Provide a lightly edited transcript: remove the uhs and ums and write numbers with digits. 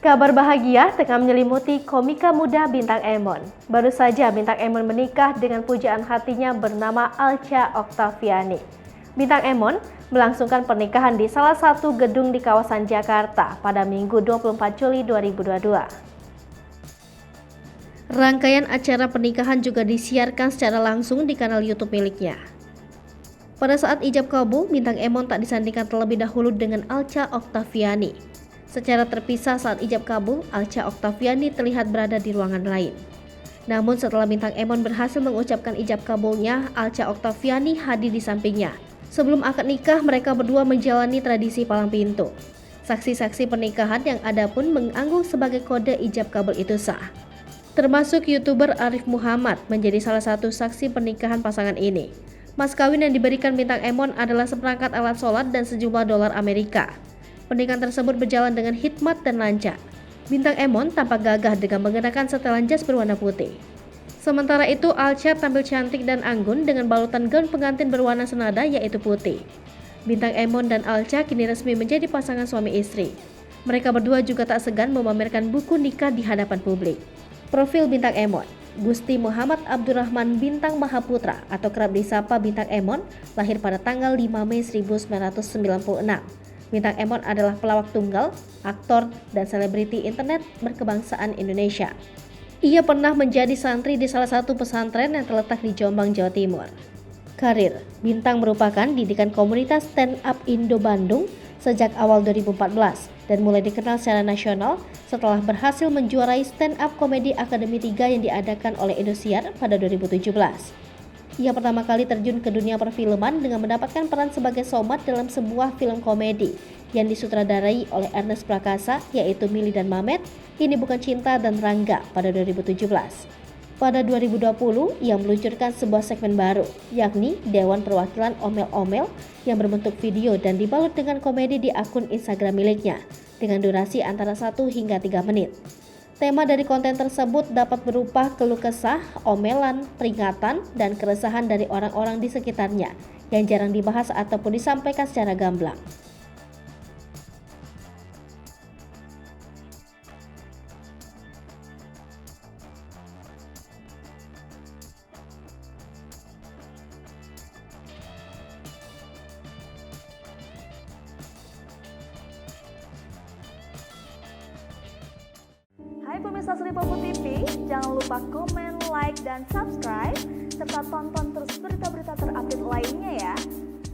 Kabar bahagia tengah menyelimuti komika muda Bintang Emon. Baru saja Bintang Emon menikah dengan pujaan hatinya bernama Alcha Oktaviani. Bintang Emon melangsungkan pernikahan di salah satu gedung di kawasan Jakarta pada Minggu 24 Juli 2022. Rangkaian acara pernikahan juga disiarkan secara langsung di kanal YouTube miliknya. Pada saat ijab kabul, Bintang Emon tak disandingkan terlebih dahulu dengan Alcha Oktaviani. Secara terpisah saat ijab kabul, Alcha Oktaviani terlihat berada di ruangan lain. Namun setelah Bintang Emon berhasil mengucapkan ijab kabulnya, Alcha Oktaviani hadir di sampingnya. Sebelum akad nikah, mereka berdua menjalani tradisi palang pintu. Saksi-saksi pernikahan yang ada pun mengangguk sebagai kode ijab kabul itu sah. Termasuk YouTuber Arif Muhammad menjadi salah satu saksi pernikahan pasangan ini. Mas kawin yang diberikan Bintang Emon adalah seperangkat alat sholat dan sejumlah dolar Amerika. Pernikahan tersebut berjalan dengan hikmat dan lancar. Bintang Emon tampak gagah dengan mengenakan setelan jas berwarna putih. Sementara itu, Alcha tampil cantik dan anggun dengan balutan gaun pengantin berwarna senada yaitu putih. Bintang Emon dan Alcha kini resmi menjadi pasangan suami istri. Mereka berdua juga tak segan memamerkan buku nikah di hadapan publik. Profil Bintang Emon: Gusti Muhammad Abdurrahman Bintang Mahaputra atau kerap disapa Bintang Emon, lahir pada tanggal 5 Mei 1996. Bintang Emon adalah pelawak tunggal, aktor, dan selebriti internet berkebangsaan Indonesia. Ia pernah menjadi santri di salah satu pesantren yang terletak di Jombang, Jawa Timur. Karir: Bintang merupakan didikan komunitas Stand Up Indo Bandung sejak awal 2014 dan mulai dikenal secara nasional setelah berhasil menjuarai Stand Up Comedy Academy 3 yang diadakan oleh Indosiar pada 2017. Ia pertama kali terjun ke dunia perfilman dengan mendapatkan peran sebagai Somad dalam sebuah film komedi yang disutradarai oleh Ernest Prakasa, yaitu Mili dan Mamet, Ini Bukan Cinta dan Rangga pada 2017. Pada 2020, ia meluncurkan sebuah segmen baru, yakni Dewan Perwakilan Omel-Omel yang berbentuk video dan dibalut dengan komedi di akun Instagram miliknya dengan durasi antara 1 hingga 3 menit. Tema dari konten tersebut dapat berupa keluh kesah, omelan, peringatan, dan keresahan dari orang-orang di sekitarnya yang jarang dibahas ataupun disampaikan secara gamblang. Hai pemirsa Sri Popo TV, jangan lupa komen, like, dan subscribe, serta tonton